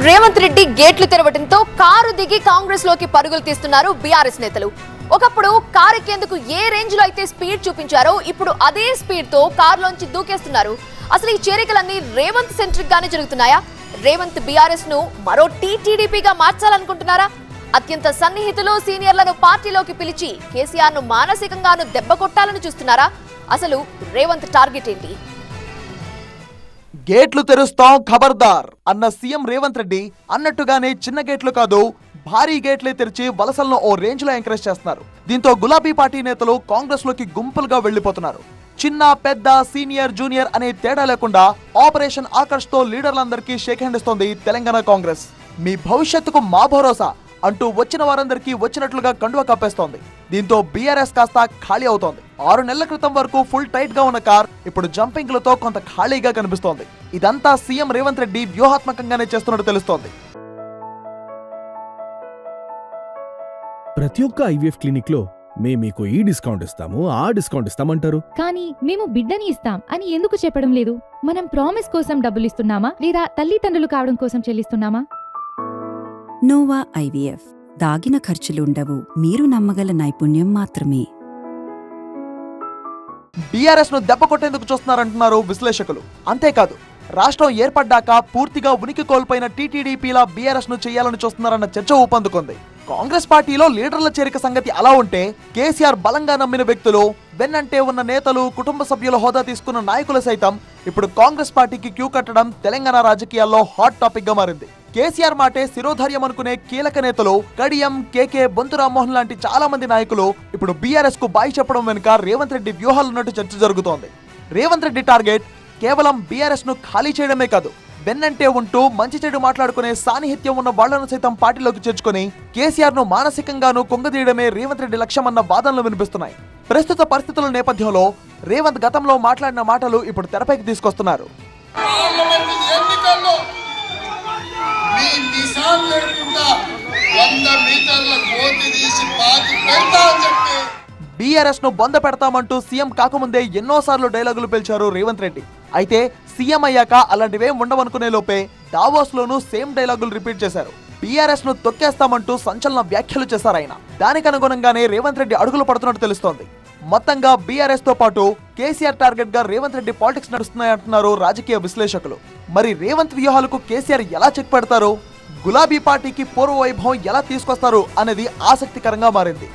రేవంత్ రెడ్డి గేట్లు తెరవడంతో కారు దిగి కాంగ్రెస్ లోకి పరుగులు తీస్తున్నారు బీఆర్ఎస్ నేతలు. ఒకప్పుడు కారు ఎక్కేందుకు ఏ రేంజ్ లో అయితే స్పీడ్ చూపించారో ఇప్పుడు అదే స్పీడ్ తో కారులోంచి దూకేస్తున్నారు. అసలు ఈ చేరికలన్నీ రేవంత్ సెంట్రిక్ గానే జరుగుతున్నాయా? రేవంత్ బీఆర్ఎస్ ను మరో టీటీడీపీగా మార్చాలనుకుంటున్నారా? అత్యంత సన్నిహితులు సీనియర్లను పార్టీలోకి పిలిచి కేసీఆర్ ను మానసికంగాను దెబ్బ కొట్టాలని చూస్తున్నారా? అసలు రేవంత్ టార్గెట్ ఏంటి? గేట్లు తెరుస్తాం ఖబర్దార్ అన్న సీఎం రేవంత్ రెడ్డి అన్నట్టుగానే చిన్న గేట్లు కాదు భారీ గేట్లే తెరిచి వలసలను ఓ రేంజ్ లో ఎంకరేజ్ చేస్తున్నారు. దీంతో గులాబీ పార్టీ నేతలు కాంగ్రెస్ లోకి గుంపులుగా వెళ్లిపోతున్నారు. చిన్న పెద్ద సీనియర్ జూనియర్ అనే తేడా లేకుండా ఆపరేషన్ ఆకర్ష్ తో లీడర్లందరికీ షేక్ హ్యాండ్ ఇస్తోంది తెలంగాణ కాంగ్రెస్. మీ భవిష్యత్తుకు మా భరోసా అంటూ వచ్చిన వారందరికీ వచ్చినట్లుగా కండువ కప్పేస్తోంది. దీంతో బీఆర్ఎస్ కాస్త ఖాళీ అవుతోంది. 6 నెలల క్రితం వరకు ఫుల్ టైట్ గా ఉన్న కార్ ఇప్పుడు జంపింగ్లతో కొంత ఖాళీగా కనిపిస్తోంది. ఇదంతా సీఎం రేవంత్ రెడ్డి వ్యూహాత్మకంగానే చేస్తున్నట్టు తెలుస్తోంది. ప్రతి ఒక్క ఐవీఎఫ్ క్లినిక్ లో మేము మీకు ఈ డిస్కౌంట్ ఇస్తాము ఆ డిస్కౌంట్ ఇస్తామంటారు, కానీ మేము బిడ్డని ఇస్తాం అని ఎందుకు చెప్పడం లేదు? మనం ప్రామిస్ కోసం డబ్బులు ఇస్తున్నామా లేదా తల్లిదండ్రులు కావడం కోసం చెల్లిస్తున్నామా? నోవా ఐవీఎఫ్ దాగిన ఖర్చులుండవు, మీరు నమ్మగల నైపుణ్యం మాత్రమే. బీఆర్ఎస్ ను దెబ్బ కొట్టేందుకు చూస్తున్నారంటున్నారు విశ్లేషకులు. అంతేకాదు రాష్ట్రం ఏర్పడ్డాక పూర్తిగా ఉనికి కోల్పోయిన టీటీడీపీలా బీఆర్ఎస్ ను చేయాలని చూస్తున్నారన్న చర్చ ఊపందుకుంది. కాంగ్రెస్ పార్టీలో లీడర్ల చేరిక సంగతి అలా ఉంటే కేసీఆర్ బలంగా నమ్మిన వ్యక్తులు, వెన్నంటే ఉన్న నేతలు, కుటుంబ సభ్యుల హోదా తీసుకున్న నాయకులు సైతం ఇప్పుడు కాంగ్రెస్ పార్టీకి క్యూ కట్టడం తెలంగాణ రాజకీయాల్లో హాట్ టాపిక్ గా మారింది. కేసీఆర్ మాటే శిరోధార్యం అనుకునే కీలక నేతలు కడియం, కేకే, బొంతు రామ్మోహన్ లాంటి చాలా మంది నాయకులు ఇప్పుడు బీఆర్ఎస్ కు బాయ్ చెప్పడం వెనుక రేవంత్ రెడ్డి వ్యూహాలున్నట్టు చర్చ జరుగుతోంది. రేవంత్ రెడ్డి టార్గెట్ కేవలం బీఆర్ఎస్ ను ఖాళీ చేయడమే కాదు, వెన్నంటే ఉంటూ మంచి చెడు మాట్లాడుకునే సాన్నిహిత్యం ఉన్న వాళ్లను సైతం పార్టీలోకి చేర్చుకుని కేసీఆర్ ను మానసికంగాను కుంగదీయడమే రేవంత్ రెడ్డి లక్ష్యమన్న వాదనలు వినిపిస్తున్నాయి. ప్రస్తుత పరిస్థితుల నేపథ్యంలో రేవంత్ గతంలో మాట్లాడిన మాటలు ఇప్పుడు తెరపైకి తీసుకొస్తున్నారు. బీఆర్ఎస్ ను బొంద పెడతామంటూ సీఎం కాకముందే ఎన్నోసార్లు డైలాగులు పేల్చారు రేవంత్ రెడ్డి. అయితే సీఎం అయ్యాక అలాంటివేం ఉండవనుకునే లోపే దావోస్ లోనూ సేమ్ డైలాగులు రిపీట్ చేశారు. బీఆర్ఎస్ ను తొక్కేస్తామంటూ సంచలన వ్యాఖ్యలు చేశారు ఆయన. దానికి అనుగుణంగానే రేవంత్ రెడ్డి అడుగులు పడుతున్నట్టు తెలుస్తోంది. మొత్తంగా బీఆర్ఎస్ తో పాటు కేసీఆర్ టార్గెట్ గా రేవంత్ రెడ్డి పాలిటిక్స్ నడుస్తున్నాయంటున్నారు రాజకీయ విశ్లేషకులు. మరి రేవంత్ వ్యూహాలకు కేసీఆర్ ఎలా చెక్ పెడతారు, గులాబీ పార్టీకి పూర్వ వైభవం ఎలా తీసుకొస్తారు అనేది ఆసక్తికరంగా మారింది.